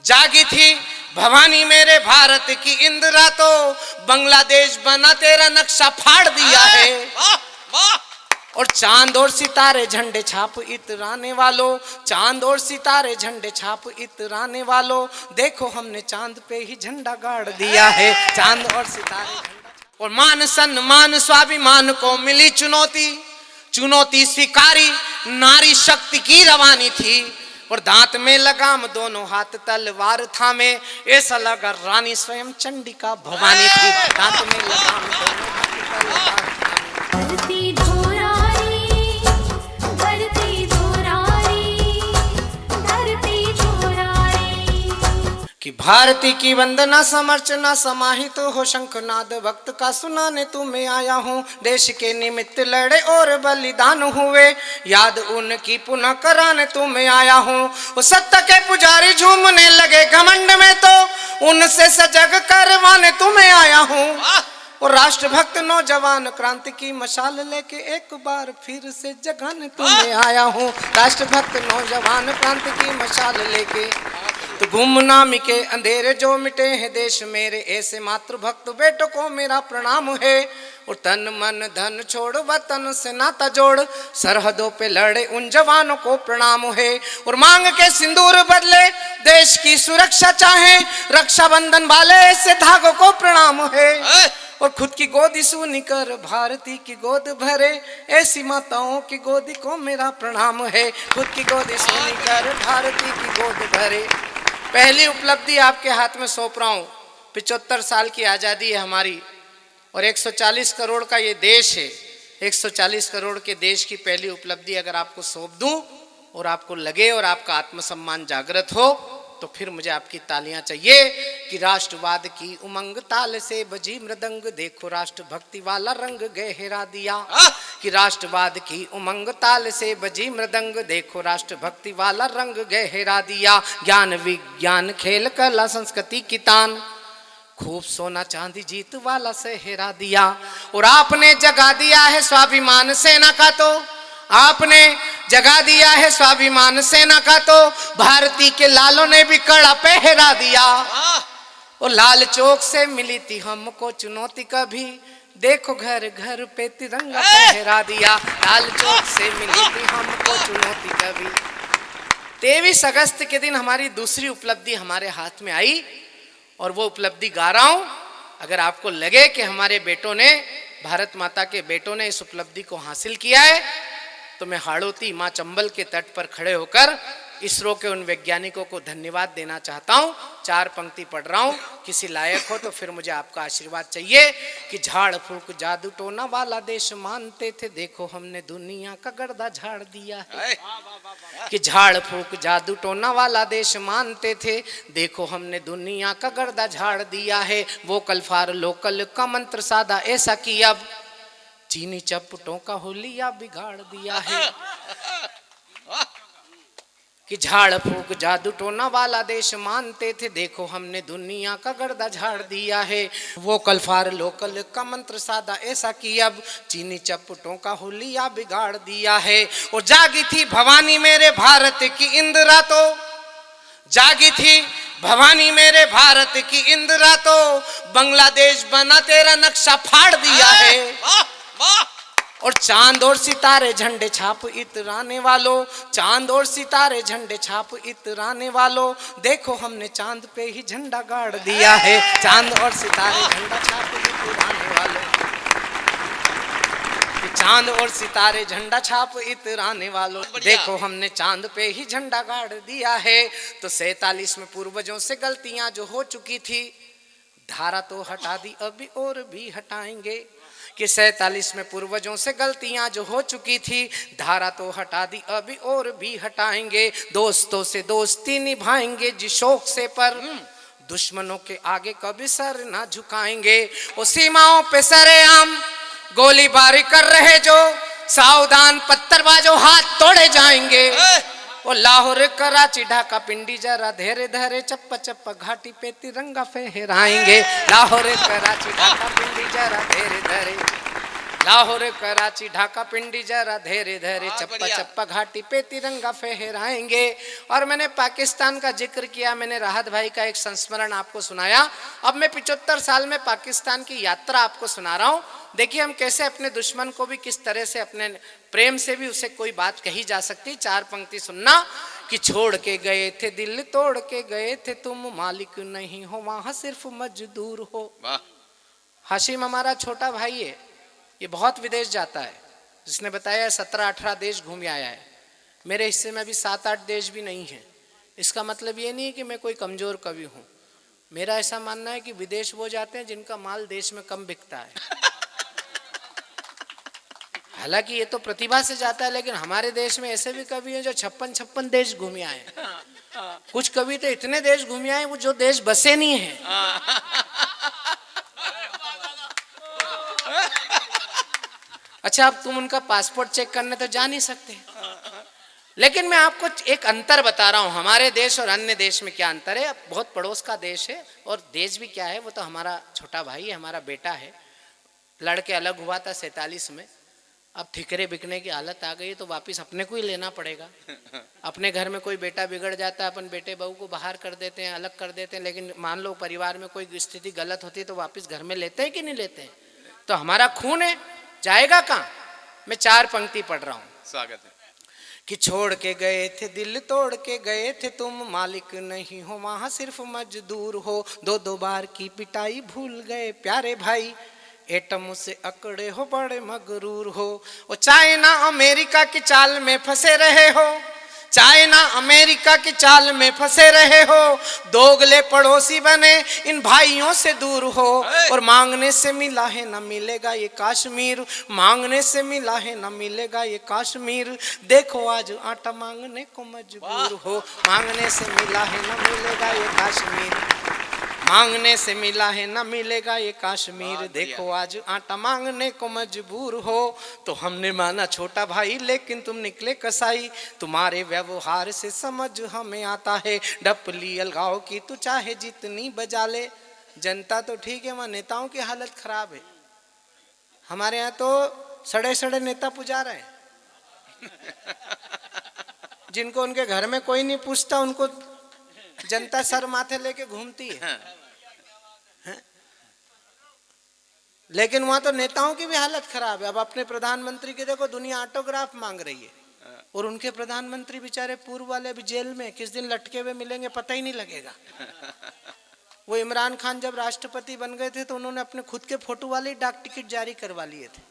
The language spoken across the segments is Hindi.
जागी थी भवानी मेरे भारत की इंदिरा, तो बांग्लादेश बना तेरा नक्शा फाड़ दिया है। और चांद और सितारे झंडे छाप इतराने वालों, चांद और सितारे झंडे छाप इतराने वालों, देखो हमने चांद पे ही झंडा गाड़ दिया है। चांद और सितारे और मान सम्मान स्वाभिमान को मिली चुनौती, चुनौती स्वीकारी नारी शक्ति की रवानी थी। और दांत में लगाम दोनों हाथ तलवार थामे, ऐसा लगा रानी स्वयं चंडिका भवानी थी। दांत में लगाम दोनों हाथ तलवार कि भारती की वंदना समर्चना समाहित हो शंखनाद भक्त का सुनाने तुम्हें आया हूँ। देश के निमित्त लड़े और बलिदान हुए, याद उनकी पुनः कराने तुम्हें आया हूँ। वो सत्य के पुजारी झूमने लगे घमंड में, तो उनसे सजग करवाने तुम्हें आया हूँ। और राष्ट्रभक्त नौजवान क्रांति की मशाल लेके एक बार फिर से जगाने तुम्हें आया हूँ। राष्ट्रभक्त नौजवान क्रांति की मशाल लेके, तो गुमनामी के अंधेरे जो मिटे हैं देश मेरे, ऐसे मातृभक्त बेटों को मेरा प्रणाम है। और तन मन धन छोड़ वतन से नाता जोड़, सरहदों पे लड़े उन जवानों को प्रणाम है। और मांग के सिंदूर बदले देश की सुरक्षा चाहे, रक्षाबंधन वाले ऐसे धागों को प्रणाम है। और खुद की गोदी सुनी कर भारती की गोद भरे, ऐसी माताओं की गोदी को मेरा प्रणाम है। खुद की गोदी सुनी कर भारती की गोद भरे। पहली उपलब्धि आपके हाथ में सौंप रहा हूँ। 75 साल की आज़ादी है हमारी, और 140 करोड़ का ये देश है। 140 करोड़ के देश की पहली उपलब्धि अगर आपको सौंप दूँ और आपको लगे और आपका आत्मसम्मान जागृत हो, तो फिर मुझे आपकी तालियां चाहिए कि राष्ट्रवाद की उमंग ताल से बजी मृदंग, देखो राष्ट्रभक्ति वाला रंग गहरा दिया। कि राष्ट्रवाद की उमंग ताल से बजी मृदंग, देखो राष्ट्रभक्ति वाला रंग गहरा दिया। ज्ञान विज्ञान खेल कला संस्कृति की तान, खूब सोना चांदी जीत वाला सेहरा दिया। और आपने जगा दिया है स्वाभिमान सेना का, तो आपने जगा दिया है स्वाभिमान सेना का, तो भारती के लालों ने भी कड़ा पहरा दिया। और लाल चौक से मिली थी हमको चुनौती कभी, देखो घर घर पे तिरंगा पहरा दिया। लाल चौक से मिली थी हमको चुनौती कभी। 23 अगस्त के दिन हमारी दूसरी उपलब्धि हमारे हाथ में आई, और वो उपलब्धि गा रहा हूं। अगर आपको लगे कि हमारे बेटों ने, भारत माता के बेटों ने इस उपलब्धि को हासिल किया है, तो मैं हाड़ौती माँ चंबल के तट पर खड़े होकर इसरो के उन वैज्ञानिकों को धन्यवाद देना चाहता हूँ। 4 पंक्ति पढ़ रहा हूँ, किसी लायक हो तो फिर मुझे आपका आशीर्वाद चाहिए। कि झाड़ फूक जादू टोना वाला देश मानते थे, देखो हमने दुनिया का गर्दा झाड़ दिया है। कि झाड़ फूक जादू टोना वाला देश मानते थे, देखो हमने दुनिया का गर्दा झाड़ दिया है। वोकल फॉर लोकल का मंत्र साधा ऐसा कि अब चीनी चपटों का होलिया बिगाड़ दिया है। कि झाड़ फूक जादू टोना वाला देश मानते थे, देखो हमने दुनिया का गर्दा झाड़ दिया है। वोकल फॉर लोकल का मंत्र साधा ऐसा कि अब चीनी चपटों का होलिया बिगाड़ दिया है। और जागी थी भवानी मेरे भारत की इंदिरा, तो जागी थी भवानी मेरे भारत की इंदिरा, तो बांग्लादेश बना तेरा नक्शा फाड़ दिया है। और चांद और सितारे झंडे छाप इतराने वालों, चांद और सितारे झंडे छाप इतराने वालों, देखो हमने चांद पे ही झंडा गाड़ दिया है। चांद और सितारे झंडा छाप इतराने वालों, चांद और सितारे झंडा छाप इतराने वालों, देखो हमने चांद पे ही झंडा गाड़ दिया है। तो 47 में पूर्वजों से गलतियां जो हो चुकी थी, धारा तो हटा दी अभी और भी हटाएंगे। कि 47 में पूर्वजों से गलतियां जो हो चुकी थी, धारा तो हटा दी अभी और भी हटाएंगे। दोस्तों से दोस्ती निभाएंगे जिस शौक से, पर दुश्मनों के आगे कभी सर ना झुकाएंगे। वो सीमाओं पे सरेआम गोलीबारी कर रहे जो, सावधान पत्थरबाजों हाथ तोड़े जाएंगे। वो लाहौर कराची ढाका पिंडी जरा धीरे धीरे चप्पा चप्पा घाटी पे तिरंगा फहराएंगे। लाहौर कराची ढाका पिंडी जरा धीरे धीरे लाहौर कराची ढाका पिंडी जरा धीरे धीरे हाँ, चप्पा बढ़िया। चप्पा घाटी पे तिरंगा फहराएंगे। और मैंने पाकिस्तान का जिक्र किया, मैंने राहत भाई का एक संस्मरण आपको सुनाया। अब मैं 75 साल में पाकिस्तान की यात्रा आपको सुना रहा हूँ। देखिए हम कैसे अपने दुश्मन को भी किस तरह से अपने प्रेम से भी उसे कोई बात कही जा सकती। 4 पंक्ति सुनना कि छोड़ के गए थे दिल तोड़ के गए थे तुम, मालिक नहीं हो वहां सिर्फ मजदूर हो। वाह। हाशिम हमारा छोटा भाई है, ये बहुत विदेश जाता है, जिसने बताया 17-18 देश घूम आया है। मेरे हिस्से में अभी 7-8 देश भी नहीं है। इसका मतलब ये नहीं है कि मैं कोई कमजोर कवि हूँ। मेरा ऐसा मानना है कि विदेश वो जाते हैं जिनका माल देश में कम बिकता है। हालांकि ये तो प्रतिभा से जाता है, लेकिन हमारे देश में ऐसे भी कवि हैं जो 56-56 देश घूम आए। कुछ कवि तो इतने देश घूम आए वो जो देश बसे नहीं है। अच्छा, अब तुम उनका पासपोर्ट चेक करने तो जा नहीं सकते, लेकिन मैं आपको एक अंतर बता रहा हूं हमारे देश और अन्य देश में क्या अंतर है। अब बहुत पड़ोस का देश है, और देश भी क्या है, वो तो हमारा छोटा भाई है, हमारा बेटा है। लड़के अलग हुआ था 47 में, अब ठिकरे बिकने की हालत आ गई तो वापस अपने को ही लेना पड़ेगा। अपने घर में कोई बेटा बिगड़ जाता है, अपन बेटे बहू को बाहर कर देते हैं, अलग कर देते हैं, लेकिन मान लो परिवार में कोई स्थिति गलत होती है तो वापस घर में लेते हैं कि नहीं लेते हैं। तो हमारा खून है, जाएगा कहाँ। मैं 4 पंक्ति पढ़ रहा हूँ। स्वागत है। कि छोड़ के गए थे दिल तोड़ के गए थे तुम, मालिक नहीं हो वहां सिर्फ मजदूर हो। 2-2 बार की पिटाई भूल गए प्यारे भाई, एटम से अकड़े हो बड़े मगरूर हो। और चाइना अमेरिका की चाल में फंसे रहे हो, चाइना अमेरिका की चाल में फंसे रहे हो। दोगले पड़ोसी बने इन भाइयों से दूर हो। और मांगने से मिला है न मिलेगा ये काश्मीर, मांगने से मिला है न मिलेगा ये काश्मीर। देखो आज आटा मांगने को मजबूर हो, मांगने से मिला है न मिलेगा ये काश्मीर, मांगने से मिला है न मिलेगा ये काश्मीर। देखो आज आटा मांगने को मजबूर हो। तो हमने माना छोटा भाई लेकिन तुम निकले कसाई, तुम्हारे व्यवहार से समझ हमें आता है। डपली अलगाव की तू चाहे जितनी बजा ले। जनता तो ठीक है, वहाँ नेताओं की हालत खराब है। हमारे यहाँ तो सड़े सड़े नेता पुजा रहे हैं, जिनको उनके घर में कोई नहीं पूछता, उनको जनता सर माथे लेके घूमती है। लेकिन वहां तो नेताओं की भी हालत खराब है। अब अपने प्रधानमंत्री की देखो, दुनिया ऑटोग्राफ मांग रही है, और उनके प्रधानमंत्री बेचारे पूर्व वाले अभी जेल में, किस दिन लटके हुए मिलेंगे पता ही नहीं लगेगा। वो इमरान खान जब राष्ट्रपति बन गए थे तो उन्होंने अपने खुद के फोटो वाले डाक टिकट जारी करवा लिए थे,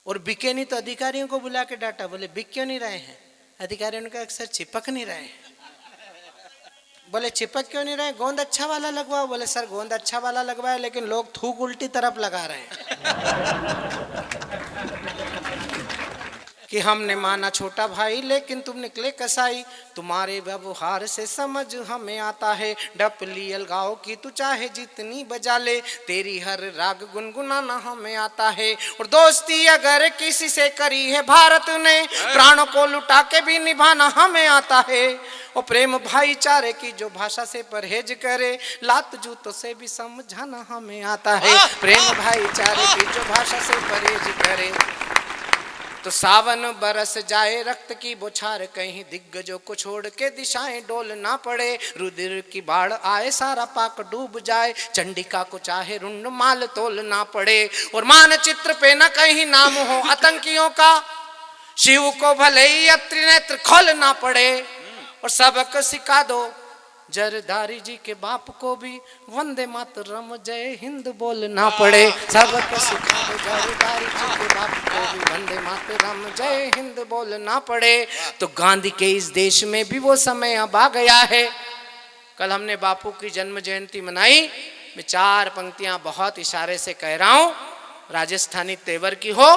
और बिके नहीं तो अधिकारियों को बुला के डांटा। बोले बिक क्यों नहीं रहे हैं? अधिकारियों ने कहा सर चिपक नहीं रहे हैं। बोले चिपक क्यों नहीं रहे? गोंद अच्छा वाला लगवाओ। बोले सर गोंद अच्छा वाला लगवाए, लेकिन लोग थूक उल्टी तरफ लगा रहे हैं। कि हमने माना छोटा भाई लेकिन तुम निकले कसाई, तुम्हारे व्यवहार से समझ हमें आता है। डपली अलगाओ की तू चाहे जितनी बजा ले, तेरी हर राग गुनगुनाना हमें आता है। और दोस्ती अगर किसी से करी है भारत ने, प्राणों को लुटा के भी निभाना हमें आता है। और प्रेम भाईचारे की जो भाषा से परहेज करे, लात जूतों से भी समझाना हमें आता है। प्रेम भाईचारे की जो भाषा से परहेज करे, तो सावन बरस जाए रक्त की बौछार कहीं, दिग्गजों को छोड़ के दिशाएं डोल ना पड़े। रुधिर की बाढ़ आए सारा पाक डूब जाए, चंडिका को चाहे रुंड माल तोल ना पड़े। और मानचित्र पे न कहीं नाम हो आतंकियों का, शिव को भले ही त्रिनेत्र खोलना पड़े। और सबक सिखा दो जरदारी जी के बाप को भी, वंदे मातरम जय हिंद बोलना पड़े। सबक सिखा दो जरदारी जी के बाप को भी, वंदे मातरम जय हिंद बोलना पड़े। तो गांधी के इस देश में भी वो समय अब आ गया है। कल हमने बापू की जन्म जयंती मनाई। मैं 4 पंक्तियां बहुत इशारे से कह रहा हूं। राजस्थानी तेवर की हो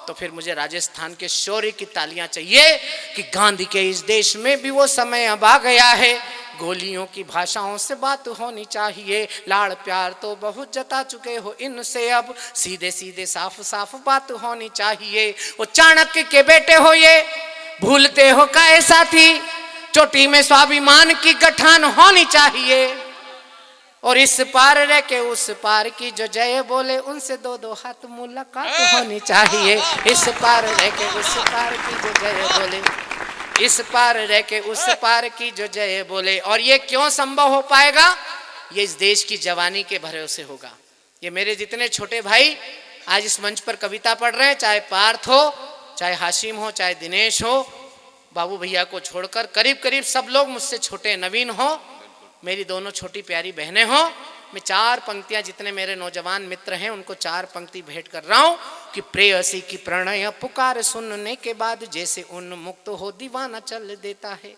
तो फिर मुझे राजस्थान के शौर्य की तालियां चाहिए कि गांधी के इस देश में भी वो समय अब आ गया है। गोलियों की भाषाओं से बात होनी चाहिए, लाड़ प्यार तो बहुत जता चुके हो इनसे, अब सीधे सीधे साफ साफ बात होनी चाहिए। वो चाणक्य के बेटे हो ये, भूलते हो काहे साथी, चोटी में स्वाभिमान की गठान होनी चाहिए। और इस पार रह के उस पार की जो जय बोले, उनसे दो दो हाथ मुलाकात होनी चाहिए। इस पार रह के उस पार की जो जय बोले, इस पार रह के उस पार की जो जय बोले। और ये क्यों संभव हो पाएगा? ये इस देश की जवानी के भरोसे होगा। ये मेरे जितने छोटे भाई आज इस मंच पर कविता पढ़ रहे हैं, चाहे पार्थ हो, चाहे हाशिम हो, चाहे दिनेश हो, बाबू भैया को छोड़कर करीब करीब सब लोग मुझसे छोटे, नवीन हो, मेरी दोनों छोटी प्यारी बहनें हो। मैं चार पंक्तियां जितने मेरे नौजवान मित्र हैं उनको चार पंक्ति भेंट कर रहा हूं कि प्रेयसी की प्रणय पुकार सुनने के बाद जैसे उन्मुक्त हो दीवाना चल देता है।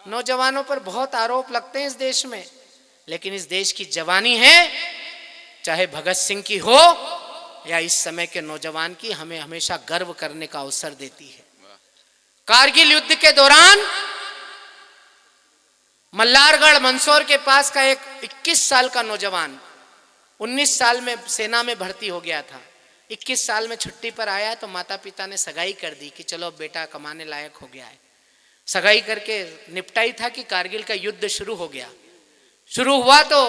नौजवानों पर बहुत आरोप लगते हैं इस देश में, लेकिन इस देश की जवानी है, चाहे भगत सिंह की हो या इस समय के नौजवान की, हमें हमेशा गर्व करने का अवसर देती है। कारगिल युद्ध के दौरान मल्हारगढ़ मंदसौर के पास का एक 21 साल का नौजवान 19 साल में सेना में भर्ती हो गया था। 21 साल में छुट्टी पर आया तो माता पिता ने सगाई कर दी कि चलो बेटा कमाने लायक हो गया है। सगाई करके निपटा ही था कि कारगिल का युद्ध शुरू हो गया। शुरू हुआ तो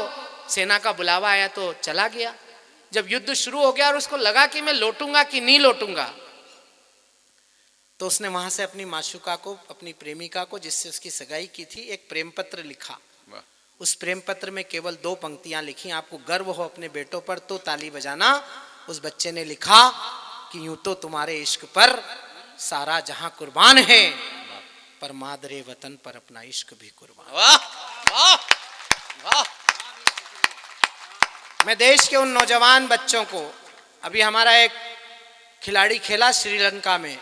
सेना का बुलावा आया तो चला गया। जब युद्ध शुरू हो गया और उसको लगा कि मैं लौटूंगा कि नहीं लौटूंगा, तो उसने वहां से अपनी माशुका को, अपनी प्रेमिका को जिससे उसकी सगाई की थी, एक प्रेम पत्र लिखा। उस प्रेम पत्र में केवल 2 पंक्तियां लिखी, आपको गर्व हो अपने बेटों पर तो ताली बजाना। उस बच्चे ने लिखा कि यूं तो तुम्हारे इश्क पर सारा जहां कुर्बान है, पर मादरे वतन पर अपना इश्क भी कुर्बान। वाह वाह वाह। मैं देश के उन नौजवान बच्चों को, अभी हमारा एक खिलाड़ी खेला श्रीलंका में,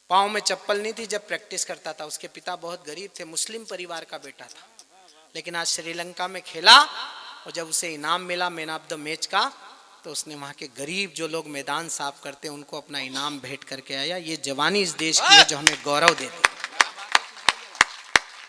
पाँव में चप्पल नहीं थी जब प्रैक्टिस करता था, उसके पिता बहुत गरीब थे, मुस्लिम परिवार का बेटा था, लेकिन आज श्रीलंका में खेला और जब उसे इनाम मिला मैन ऑफ द मैच का, तो उसने वहाँ के गरीब जो लोग मैदान साफ करते हैं उनको अपना इनाम भेंट करके आया। ये जवानी इस देश की है जो हमें गौरव देती है।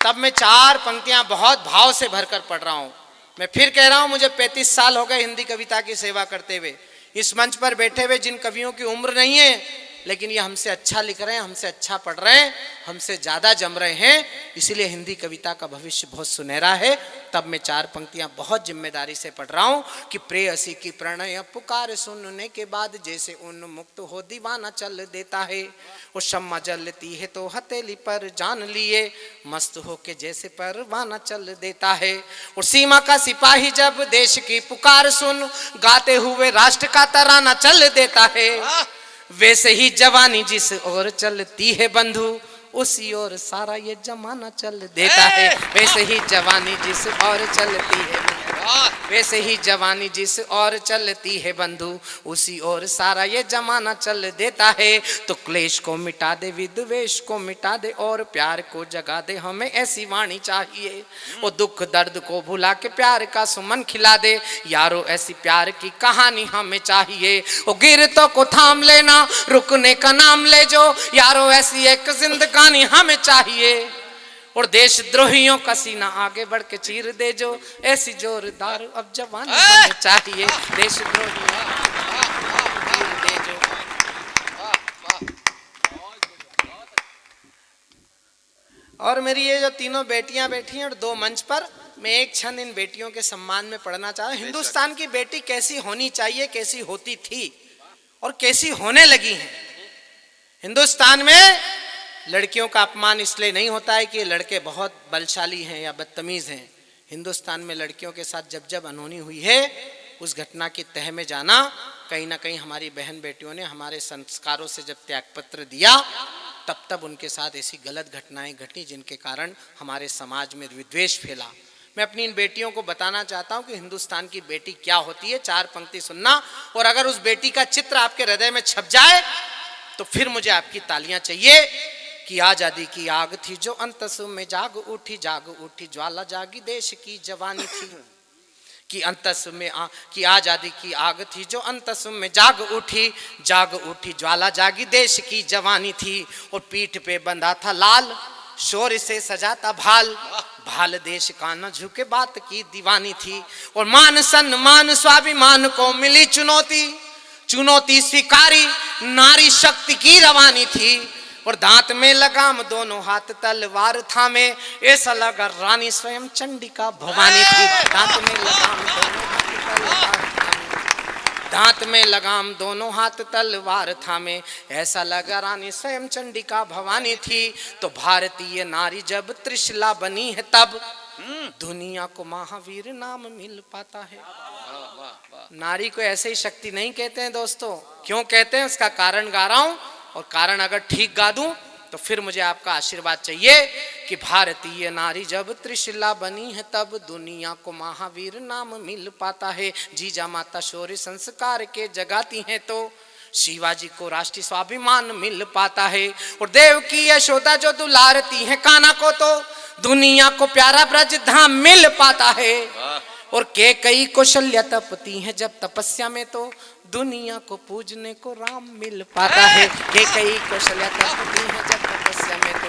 तब मैं 4 पंक्तियां बहुत भाव से भरकर पढ़ रहा हूँ। मैं फिर कह रहा हूँ, मुझे 35 साल हो गए हिंदी कविता की सेवा करते हुए। इस मंच पर बैठे हुए जिन कवियों की उम्र नहीं है, लेकिन ये हमसे अच्छा लिख रहे हैं, हमसे अच्छा पढ़ रहे हैं, हमसे ज्यादा जम रहे हैं, इसीलिए हिंदी कविता का भविष्य बहुत सुनहरा है। तब मैं 4 पंक्तियां बहुत जिम्मेदारी से पढ़ रहा हूँ कि प्रेयसी की प्रणय पुकार सुनने के बाद जैसे उन्मुक्त हो दीवाना चल देता है। वो शम्मा जलती है तो हथेली पर जान लिए, मस्त हो के जैसे परवाना चल देता है। और सीमा का सिपाही जब देश की पुकार सुन, गाते हुए राष्ट्र का तराना चल देता है। वैसे ही जवानी जिस ओर चलती है बंधु, उसी ओर सारा ये जमाना चल देता है। वैसे ही जवानी जिस ओर चलती है, वैसे ही जवानी जिस ओर चलती है बंधु, उसी ओर सारा ये जमाना चल देता है। तो क्लेश को मिटा दे, विद्वेष को मिटा दे और प्यार को जगा दे, हमें ऐसी वाणी चाहिए। वो दुख दर्द को भुला के प्यार का सुमन खिला दे, यारो ऐसी प्यार की कहानी हमें चाहिए। वो गिरतों को थाम लेना, रुकने का नाम ले जो, यारो ऐसी एक जिंदगानी हमें चाहिए। और देशद्रोहियों का सीना आगे बढ़ के चीर दे जो, ऐसी जोरदार अब जवानी हमें चाहिए। देशद्रोहियों चीर दे जो। और मेरी ये जो तीनों बेटियां बैठी हैं और 2 मंच पर, मैं एक क्षण इन बेटियों के सम्मान में पढ़ना चाह रहा हूं। हिंदुस्तान की बेटी कैसी होनी चाहिए, कैसी होती थी और कैसी होने लगी है। हिंदुस्तान में लड़कियों का अपमान इसलिए नहीं होता है कि लड़के बहुत बलशाली हैं या बदतमीज हैं। हिंदुस्तान में लड़कियों के साथ जब जब अनहोनी हुई है, उस घटना की तह में जाना, कहीं ना कहीं हमारी बहन बेटियों ने हमारे संस्कारों से जब त्यागपत्र दिया, तब तब उनके साथ ऐसी गलत घटनाएं घटी जिनके कारण हमारे समाज में विद्वेष फैला। मैं अपनी इन बेटियों को बताना चाहता हूं कि हिंदुस्तान की बेटी क्या होती है। 4 पंक्ति सुनना, और अगर उस बेटी का चित्र आपके हृदय में छप जाए तो फिर मुझे आपकी तालियां चाहिए। कि आजादी की आग थी जो अंतस में जाग उठी, जाग उठी ज्वाला जागी देश की जवानी थी। कि अंतस में कि आजादी की आग थी जो अंतस में जाग उठी ज्वाला जागी देश की जवानी थी। और पीठ पे बंधा था लाल, शोर से सजा था भाल, भाल देश का न झुके बात की दीवानी थी। और मान सम्मान स्वाभिमान को मिली चुनौती, चुनौती स्वीकारी नारी शक्ति की रवानी थी। और दांत में लगाम दोनों हाथ तलवार थामे, ऐसा लगा रानी स्वयं चंडिका भवानी थी। दांत में लगाम दोनों हाथ तलवार थामे, दांत में लगाम दोनों हाथ तलवार थामे, ऐसा लगा रानी स्वयं चंडिका भवानी थी। तो भारतीय नारी जब त्रिशला बनी है तब दुनिया को महावीर नाम मिल पाता है। नारी को ऐसे ही शक्ति नहीं कहते हैं दोस्तों। क्यों कहते हैं उसका कारण गा रहा हूं, और कारण अगर ठीक गा दूं तो फिर मुझे आपका आशीर्वाद चाहिए कि भारतीय नारी जब त्रिशला बनी है तब दुनिया को महावीर नाम मिल पाता है। जीजा माता शौर्य संस्कार के जगाती हैं तो शिवाजी को राष्ट्रीय स्वाभिमान मिल पाता है। और देव की यशोदा जो दुलारती है कान्हा को तो दुनिया को प्यारा ब्रज धाम मिल पाता है। और कई कौशल्या तपती हैं जब तपस्या में तो दुनिया को पूजने को राम मिल पाता है। कई कौशल्या तपती हैं जब तपस्या में तो